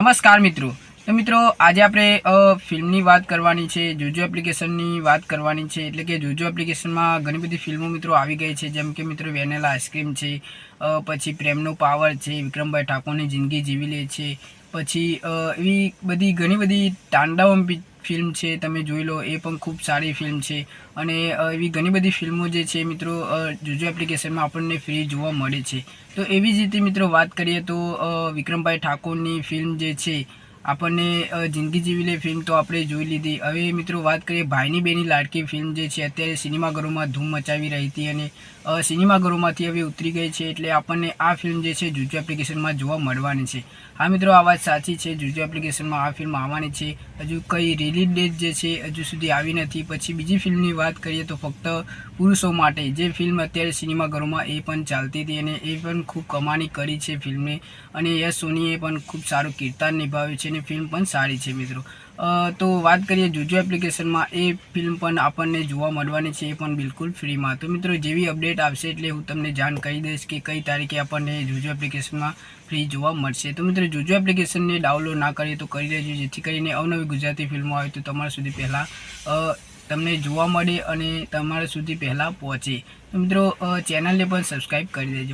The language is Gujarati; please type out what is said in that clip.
નમસ્કાર મિત્રો. તો મિત્રો આજે આપણે ફિલ્મની વાત કરવાની છે, જોજો એપ્લિકેશનની વાત કરવાની છે. એટલે કે જોજો એપ્લિકેશનમાં ઘણી બધી ફિલ્મો મિત્રો આવી ગઈ છે, જેમ કે મિત્રો વેનેલા આઈસ્ક્રીમ છે, પછી પ્રેમનો પાવર છે, વિક્રમભાઈ ઠાકોરની જિંદગી જીવી લે છે, પછી એવી બધી ઘણી બધી તાંડવમ ફિલ્મ છે, તમે જોઈ લો, એ પણ ખૂબ સારી ફિલ્મ છે. અને એવી ઘણી બધી ફિલ્મો જે છે મિત્રો જોજો એપ્લિકેશનમાં આપણને ફ્રી જોવા મળે છે. તો એવી જ રીતે મિત્રો વાત કરીએ તો વિક્રમભાઈ ઠાકોરની ફિલ્મ જે છે આપણને જિંદગી જીવી લે ફિલ્મ તો આપણે જોઈ લીધી. હવે મિત્રો વાત કરીએ ભાઈની બેની લાડકી ફિલ્મ જે છે અત્યારે સિનેમાઘરોમાં ધૂમ મચાવી રહી હતી અને સિનેમાઘરોમાંથી હવે ઉતરી ગઈ છે, એટલે આપણને આ ફિલ્મ જે છે જોજો એપ્લિકેશનમાં જોવા મળવાની છે. હા મિત્રો, આ વાત સાચી છે, જોજો એપ્લિકેશનમાં આ ફિલ્મ આવવાની છે. હજુ કઈ રિલીઝ ડેટ જે છે હજુ સુધી આવી નથી. પછી બીજી ફિલ્મની વાત કરીએ તો ફક્ત પુરુષો માટે જે ફિલ્મ અત્યારે સિનેમાઘરોમાં એ પણ ચાલતી હતી અને એ પણ ખૂબ કમાણી કરી છે ફિલ્મે, અને યશ સોનીએ પણ ખૂબ સારું કિરદાર નિભાવ્યું છે અને ફિલ્મ પણ સારી છે મિત્રો. તો વાત કરીએ જોજો એપ્લિકેશનમાં, એ ફિલ્મ પણ આપણને જોવા મળવાની છે, એ પણ બિલકુલ ફ્રીમાં. તો મિત્રો જેવી અપડેટ આવશે એટલે હું તમને જાણ કરી દઈશ કે કઈ તારીખે આપણને જોજો એપ્લિકેશનમાં ફ્રી જોવા મળશે. તો મિત્રો જોજો એપ્લિકેશનને ડાઉનલોડ ના કરીએ તો કરી લેજો, જેથી કરીને અવનવી ગુજરાતી ફિલ્મો આવે તો તમારા સુધી પહેલાં તમને જોવા મળે અને તમારા સુધી પહેલાં પહોંચે. તો મિત્રો ચેનલને પણ સબસ્ક્રાઈબ કરી દેજો.